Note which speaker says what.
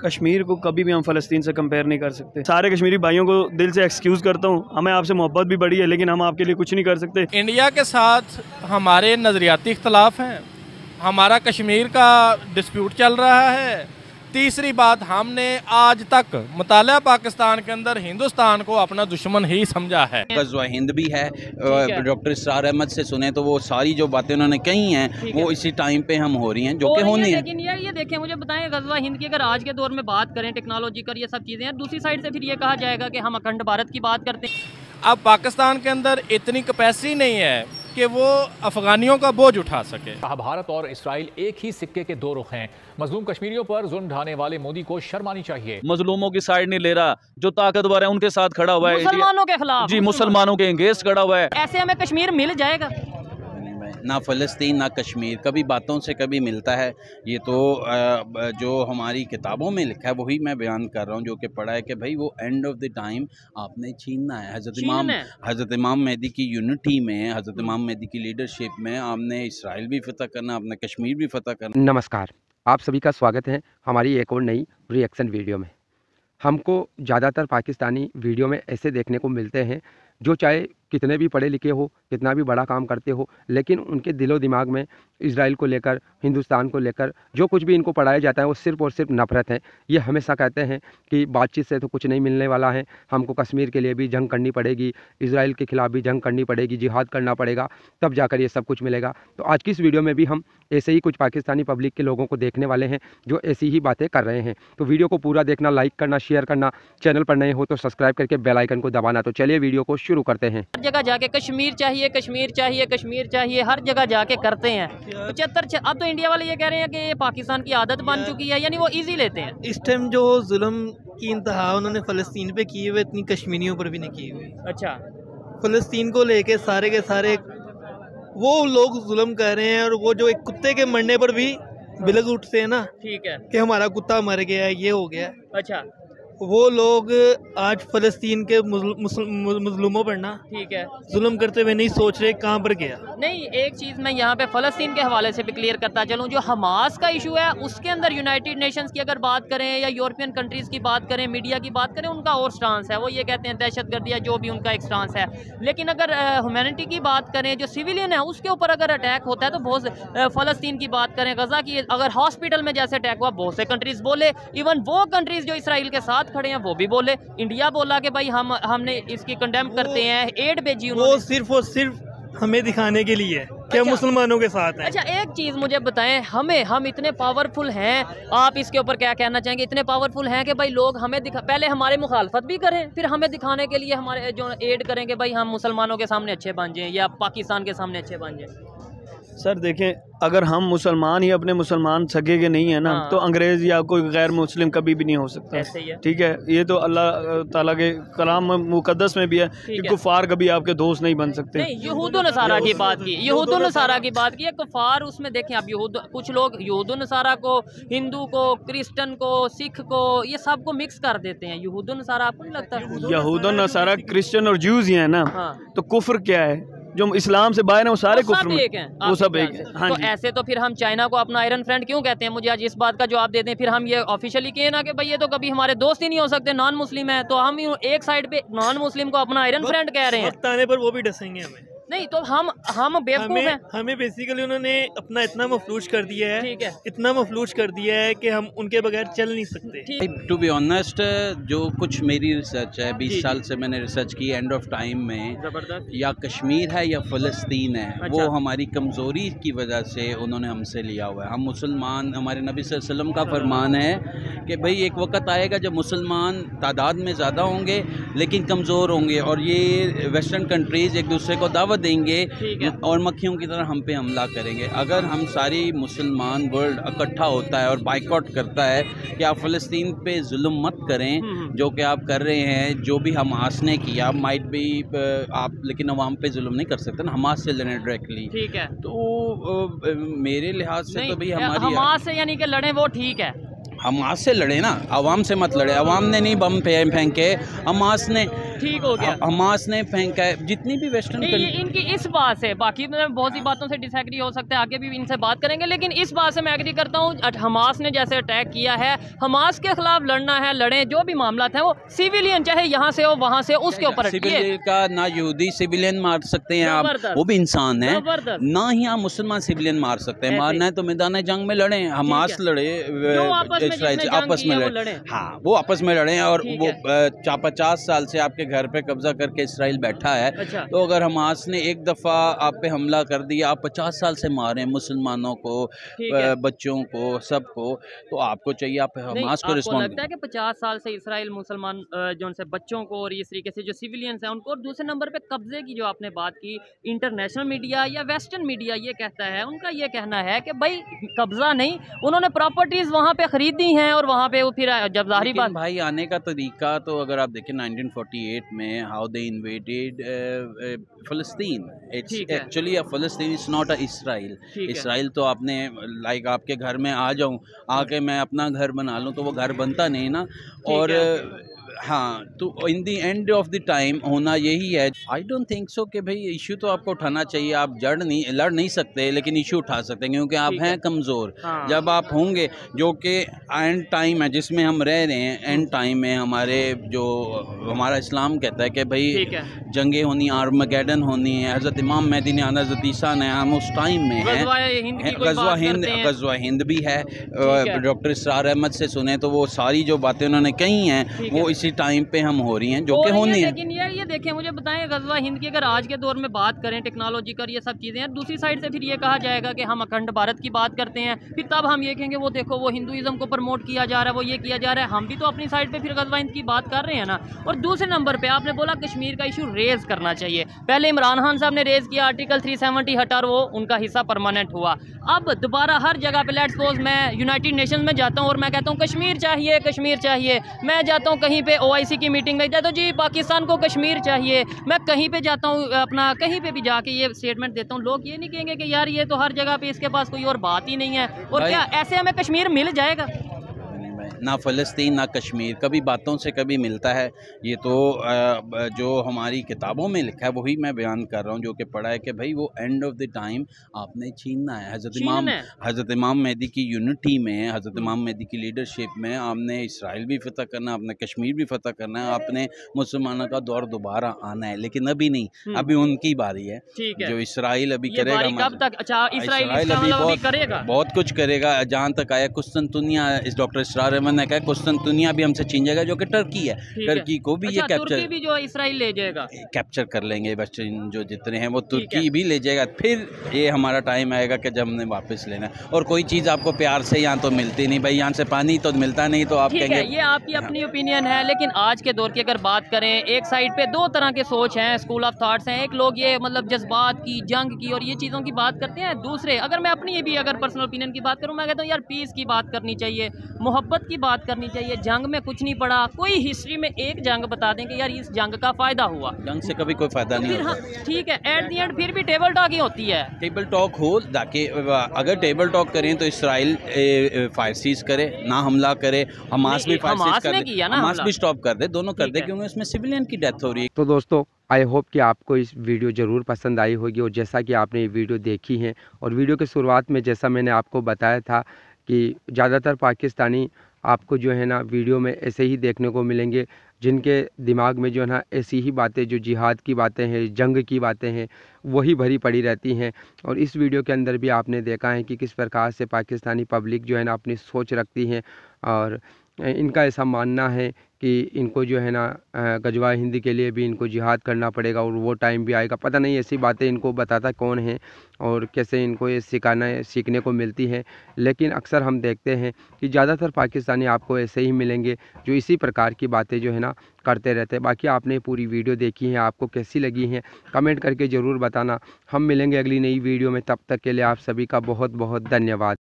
Speaker 1: कश्मीर को कभी भी हम फ़लस्तीन से कंपेयर नहीं कर सकते। सारे कश्मीरी भाइयों को दिल से एक्सक्यूज़ करता हूँ, हमें आपसे मोहब्बत भी बड़ी है, लेकिन हम आपके लिए कुछ नहीं कर सकते।
Speaker 2: इंडिया के साथ हमारे नज़रियाती इख्तलाफ हैं, हमारा कश्मीर का डिस्प्यूट चल रहा है। तीसरी बात, हमने आज तक मुताला पाकिस्तान के अंदर हिंदुस्तान को अपना दुश्मन ही समझा है।
Speaker 3: गज़वा हिंद भी है, डॉक्टर इसरार अहमद से सुने तो वो सारी जो बातें उन्होंने कही हैं वो इसी टाइम पे हम हो रही हैं जो कि होनी है।
Speaker 4: लेकिन ये देखें, मुझे बताएं, गज़वा हिंद की अगर आज के दौर में बात करें, टेक्नोलॉजी कर ये सब चीज़ें हैं, दूसरी साइड से फिर ये कहा जाएगा कि हम अखंड भारत की बात करते हैं।
Speaker 2: अब पाकिस्तान के अंदर इतनी कैपेसिटी नहीं है कि वो अफगानियों का बोझ उठा सके।
Speaker 5: भारत और इसराइल एक ही सिक्के के दो रुख हैं। मजलूम कश्मीरियों पर जुल्म ढाने वाले मोदी को शर्म आनी चाहिए।
Speaker 6: मजलूमों की साइड नहीं ले रहा, जो ताकतवर है उनके साथ खड़ा हुआ है,
Speaker 4: मुसलमानों के खिलाफ
Speaker 6: जी, मुसलमानों के अगेंस्ट खड़ा हुआ है।
Speaker 4: ऐसे हमें कश्मीर मिल जाएगा?
Speaker 3: ना फ़लस्तीन ना कश्मीर, कभी बातों से कभी मिलता है। ये तो जो हमारी किताबों में लिखा है वही मैं बयान कर रहा हूँ, जो कि पढ़ा है कि भाई वो एंड ऑफ द टाइम आपने छीनना है। हज़रत इमाम मेहदी की यूनिटी में, हज़रत इमाम मेहदी की लीडरशिप में आपने इसराइल भी फतह करना, आपने कश्मीर भी फतह करना।
Speaker 7: नमस्कार, आप सभी का स्वागत है हमारी एक और नई रिएक्शन वीडियो में। हमको ज़्यादातर पाकिस्तानी वीडियो में ऐसे देखने को मिलते हैं जो चाहे कितने भी पढ़े लिखे हो, कितना भी बड़ा काम करते हो, लेकिन उनके दिलो दिमाग में इजराइल को लेकर, हिंदुस्तान को लेकर जो कुछ भी इनको पढ़ाया जाता है वो सिर्फ़ और सिर्फ नफ़रत है। ये हमेशा कहते हैं कि बातचीत से तो कुछ नहीं मिलने वाला है, हमको कश्मीर के लिए भी जंग करनी पड़ेगी, इजराइल के ख़िलाफ़ भी जंग करनी पड़ेगी, जिहाद करना पड़ेगा, तब जाकर ये सब कुछ मिलेगा। तो आज की इस वीडियो में भी हम ऐसे ही कुछ पाकिस्तानी पब्लिक के लोगों को देखने वाले हैं जो ऐसी ही बातें कर रहे हैं। तो वीडियो को पूरा देखना, लाइक करना, शेयर करना, चैनल पर नए हो तो सब्सक्राइब करके बेल आइकन को दबाना। तो चलिए वीडियो को शुरू करते हैं।
Speaker 4: हर जगह जाके कश्मीर चाहिए, कश्मीर चाहिए, कश्मीर चाहिए, हर जगह जाके करते हैं। 75 अब तो इंडिया वाले ये कह रहे हैं कि ये पाकिस्तान की आदत बन चुकी है, यानी वो इजी लेते हैं।
Speaker 8: इस टाइम जो जुल्म की इंतहा उन्होंने फ़लस्तीन पे की हुई, इतनी कश्मीरियों पर भी नहीं की हुई।
Speaker 4: अच्छा,
Speaker 8: फ़लस्तीन को लेके सारे के सारे वो लोग जुल्म कर रहे हैं, और वो जो एक कुत्ते के मरने पर भी बिलख उठते हैं ना, ठीक है, कि हमारा कुत्ता मर गया, ये हो गया। अच्छा, वो लोग आज फ़लस्तीन के मुस्लिमों पर ना, ठीक है, जुल्म करते हुए नहीं सोच रहे कहाँ पर गया। नहीं, एक चीज़ मैं यहाँ पे फ़लस्तीन के हवाले से भी क्लियर करता चलूँ, जो हमास का इशू है उसके अंदर यूनाइटेड नेशंस की अगर बात करें या यूरोपियन कंट्रीज़ की बात करें, मीडिया की बात करें, उनका और स्टांस है, वो ये कहते हैं दहशतगर्दी या जो भी उनका एक स्टांस है। लेकिन अगर ह्यूमैनिटी की बात करें, जो सिविलियन है उसके ऊपर अगर अटैक होता है तो बहुत फ़लस्तीन की बात करें, गज़ा की अगर हॉस्पिटल में जैसे अटैक हुआ, बहुत से कंट्रीज़ बोले, इवन वो कंट्रीज़ जो इसराइल के साथ खड़े हैं वो भी बोले। इंडिया बोला कि भाई हमने इसकी कंडेम करते हैं, एड भेजी उन्होंने। वो सिर्फ और सिर्फ हमें दिखाने के लिए कि मुसलमानों के साथ है। अच्छा, एक चीज़ मुझे बताएं, हम इतने पावरफुल हैं, आप इसके ऊपर क्या कहना चाहेंगे? इतने पावरफुल हैं कि भाई लोग हमें पहले हमारे मुखालफत भी करें, फिर हमें दिखाने के लिए हमारे जो एड करेंगे, भाई हम मुसलमानों के सामने अच्छे बन जाएं या पाकिस्तान के सामने अच्छे बन जाएं।
Speaker 1: सर देखें, अगर हम मुसलमान ही अपने मुसलमान सगे के नहीं है ना, तो अंग्रेज़ या कोई गैर मुस्लिम कभी भी नहीं हो सकता। ठीक है, ये तो अल्लाह ताला के कलाम मुकद्दस में भी है कि कुफार कभी आपके दोस्त नहीं बन सकते।
Speaker 4: नहीं, यहूद नसारा की बात की, यहूद नसारा की बात की है, कुफार उसमें देखें आप, कुछ लोग यहूद नसारा को, हिंदू को, क्रिश्चियन को, सिख को, ये सब को मिक्स कर देते हैं। यहूद नसारा आपको नहीं लगता?
Speaker 1: यहूद नसारा क्रिश्चियन और ज्यूज ही है ना, तो कुफ्र क्या है? जो इस्लाम से बाहर है वो सारे कुफ्र में, वो सब एक है। हाँ, तो ऐसे तो फिर हम चाइना को अपना आयरन फ्रेंड क्यों कहते हैं? मुझे आज इस बात का जवाब देते हैं। फिर हम ये ऑफिशियली कहें ना कि भाई ये तो कभी हमारे दोस्त ही नहीं हो सकते, नॉन मुस्लिम है, तो हम एक साइड पे नॉन मुस्लिम को अपना आयरन फ्रेंड कह रहे हैं।
Speaker 8: वक्त आने पर वो भी डसेंगे हमें। नहीं, तो हम बेवकूफ हैं। हमें बेसिकली उन्होंने अपना इतना मफलूज कर दिया है, ठीक है, इतना मफलूज कर दिया है कि हम उनके बगैर चल नहीं सकते।
Speaker 3: टू बी ऑनेस्ट, जो कुछ मेरी रिसर्च है, 20 साल से मैंने रिसर्च की, एंड ऑफ टाइम में या कश्मीर है या फ़लस्तीन है, अच्छा, वो हमारी कमज़ोरी की वजह से उन्होंने हमसे लिया हुआ है। हम मुसलमान, हमारे नबी सल्लल्लाहु अलैहि वसल्लम का फरमान है कि भाई एक वक्त आएगा जब मुसलमान तादाद में ज़्यादा होंगे लेकिन कमज़ोर होंगे, और ये वेस्टर्न कंट्रीज़ एक दूसरे को दावत देंगे और मक्खियों की तरह हम पे हमला करेंगे। अगर हम सारी मुसलमान वर्ल्ड इकट्ठा होता है और बाइकआउट करता है कि आप फ़लस्तीन पे जुल्म मत करें, जो कि आप कर रहे हैं, जो भी हमास ने किया माइट भी आप, लेकिन अवाम पे जुल्म नहीं कर सकते ना, हमास से लड़ें डायरेक्टली, ठीक है। तो मेरे लिहाज से तो भाई हमारी
Speaker 4: हमास से यानी कि लड़ें वो ठीक है,
Speaker 3: हमास से लड़े ना, अवाम से मत लड़े। अवाम ने नहीं बम फेंके, हमास ने,
Speaker 4: ठीक हो गया,
Speaker 3: हमास ने फेंका है। जितनी भी वेस्टर्न
Speaker 4: इनकी इस बात से, बाकी बहुत सी बातों से डिसएग्री हो सकता है, आगे भी इनसे बात करेंगे, लेकिन इस बात से मैं एग्री करता हूँ। हमास ने जैसे अटैक किया है, हमास के खिलाफ लड़ना है, लड़ें। जो भी मामला है वो सिविलियन, चाहे यहाँ से हो वहाँ से, उसके ऊपर
Speaker 3: सिविलियन का ना यहूदी सिविलियन मार सकते हैं आप, वो भी इंसान है, ना ही आप मुसलमान सिविलियन मार सकते हैं। मारना है तो मैदान जंग में लड़े, हमास लड़े, आपस में लड़े, हाँ वो आपस में लड़े। और वो 50 साल से आपके घर पे कब्जा करके इसराइल बैठा है। तो अगर हमास ने एक दफ़ा आप पे हमला कर दिया, आप 50 साल से मारे मुसलमानों को, बच्चों को, सबको, तो आपको चाहिए आप हमास को रिस्पॉन्ड।
Speaker 4: लगता है कि 50 साल से इसराइल मुसलमान जो उनसे बच्चों को और इस तरीके से जो सिविलियंस हैं उनको, और दूसरे नंबर पे कब्जे की जो आपने बात की, इंटरनेशनल मीडिया या वेस्टर्न मीडिया ये कहता है, उनका ये कहना है कि भाई कब्जा नहीं, उन्होंने प्रॉपर्टीज वहाँ पे खरीदी हैं और वहाँ पे वो फिर जब जाहिर बात
Speaker 3: भाई आने का तरीका तो अगर आप देखें 1948 में how they invaded Palestine, it's actually Palestine, it's not a Israel. Israel तो आपने लाइक आपके घर में आ जाऊं, आके मैं अपना घर बना लूं, तो वो घर बनता नहीं ना। और हाँ, तो इन दी एंड ऑफ द टाइम होना यही है। आई डोंट थिंक सो कि भाई इशू तो आपको उठाना चाहिए, आप लड़ नहीं सकते, लेकिन इशू उठा सकते हैं क्योंकि आप हैं कमज़ोर। हाँ। जब आप होंगे, जो कि एंड टाइम है जिसमें हम रह रहे हैं, एंड टाइम में हमारे जो हमारा इस्लाम कहता है कि भाई जंगें होनी, आर्मगेडन होनी है, हज़रत इमाम मेहदी ने आना, हज़रत ईसा ने, हम उस टाइम में हैं। गज़वा हिंद भी है, डॉक्टर इसरार अहमद से सुने तो वो सारी जो बातें उन्होंने कही हैं वो इसी टाइम पे हम हो रही हैं, जो कि होनी है।
Speaker 4: लेकिन ये देखें, मुझे बताएं, गज़वा हिंद की अगर आज के दौर में बात करें, टेक्नोलॉजी का ये सब चीज़ें हैं, दूसरी साइड से फिर ये कहा जाएगा कि हम अखंड भारत की बात करते हैं, फिर तब हम ये कहेंगे वो देखो वो हिंदुइज्म को प्रमोट किया जा रहा है, वो ये किया जा रहा है। हम भी तो अपनी साइड पे फिर गज़वा हिंद की बात कर रहे हैं ना। और दूसरे नंबर पे आपने बोला कश्मीर का इशू रेज करना चाहिए। पहले इमरान खान साहब ने रेज किया, आर्टिकल 370 हटा, वो उनका हिस्सा परमानेंट हुआ। अब दोबारा हर जगह पे, लेट्स सपोज मैं यूनाइटेड नेशंस में जाता हूँ और मैं कहता हूँ कश्मीर चाहिए, कश्मीर चाहिए। मैं जाता हूँ कहीं पे OIC की मीटिंग में, तो जी पाकिस्तान को कश्मीर चाहिए। मैं कहीं पे जाता हूँ, अपना कहीं पे भी जाके ये स्टेटमेंट देता हूँ, लोग ये नहीं कहेंगे कि यार ये तो हर जगह पे इसके पास कोई और बात ही नहीं है। और क्या ऐसे हमें कश्मीर मिल जाएगा?
Speaker 3: ना फ़लस्तीन ना कश्मीर कभी बातों से कभी मिलता है। ये तो जो हमारी किताबों में लिखा है वही मैं बयान कर रहा हूँ, जो कि पढ़ा है कि भाई वो एंड ऑफ द टाइम आपने छीनना है। हज़रत इमाम मेहदी की यूनिटी में, हज़रत इमाम मेहदी की लीडरशिप में आपने इसराइल भी फतह करना है, आपने कश्मीर भी फतह करना है, आपने मुसलमानों का दौर दोबारा आना है। लेकिन अभी नहीं, अभी उनकी बारी है। जो इसराइल अभी करेगा,
Speaker 4: कब तक? अच्छा, इसराइल
Speaker 3: अभी बहुत कुछ करेगा। जहाँ तक आया कुस्तुनतुनिया, इस डॉक्टर इसरार अहमद ने कहा कुस्तुनतुनिया भी हमसे छीन जाएगा, जो कि टर्की है। टर्की को भी ये कैप्चर
Speaker 4: भी जो इसराइल ले जाएगा,
Speaker 3: कैप्चर कर लेंगे बच्चे जो जितने हैं, वो तुर्की भी ले जाएगा। फिर ये हमारा टाइम आएगा कि जब हमने वापस लेना है। और कोई चीज़ आपको प्यार से यहाँ तो मिलती नहीं, भाई यहाँ से पानी तो मिलता नहीं, तो आप कहेंगे
Speaker 4: ये आपकी अपनी ओपिनियन है। लेकिन आज के दौर की अगर बात करें, एक साइड पे दो तरह के सोच हैं, स्कूल ऑफ थॉट्स हैं। एक लोग ये मतलब जज्बात की, जंग की और ये चीज़ों की बात करते हैं। दूसरे, अगर मैं अपनी भी अगर पर्सनल ओपिनियन की बात करूँ, मैं कहता हूँ यार पीस की बात करनी चाहिए, मोहब्बत की बात करनी चाहिए। जंग में कुछ नहीं पड़ा, कोई हिस्ट्री में एक जंग बता दें कि यार इस जंग का फायदा हुआ।
Speaker 3: जंग से कभी कोई फायदा नहीं होता।
Speaker 4: ठीक है, एट दी एंड फिर भी टेबल टॉक ही होती है।
Speaker 3: टेबल टॉक हो, ताकि अगर टेबल टॉक करें तो इसराइल फायर सीज करे, ना हमला करे, हमास भी फायर सीज कर दे, हमास भी स्टॉप कर दे, दोनों कर दे, क्योंकि इसमें सिविलियन की डेथ हो रही है।
Speaker 7: तो दोस्तों, आई होप कि आपको इस वीडियो ज़रूर पसंद आई होगी। और जैसा कि आपने ये वीडियो देखी है, और वीडियो के शुरुआत में जैसा मैंने आपको बताया था कि ज़्यादातर पाकिस्तानी आपको जो है ना वीडियो में ऐसे ही देखने को मिलेंगे, जिनके दिमाग में जो है ना ऐसी ही बातें, जो जिहाद की बातें हैं, जंग की बातें हैं, वही भरी पड़ी रहती हैं। और इस वीडियो के अंदर भी आपने देखा है कि किस प्रकार से पाकिस्तानी पब्लिक जो है ना अपनी सोच रखती है, और इनका ऐसा मानना है कि इनको जो है ना गज़वा हिंद के लिए भी इनको जिहाद करना पड़ेगा, और वो टाइम भी आएगा। पता नहीं ऐसी बातें इनको बताता कौन है और कैसे इनको ये सीखने को मिलती है। लेकिन अक्सर हम देखते हैं कि ज़्यादातर पाकिस्तानी आपको ऐसे ही मिलेंगे जो इसी प्रकार की बातें जो है ना करते रहते हैं। बाकी आपने पूरी वीडियो देखी है, आपको कैसी लगी है कमेंट करके ज़रूर बताना। हम मिलेंगे अगली नई वीडियो में, तब तक के लिए आप सभी का बहुत बहुत धन्यवाद।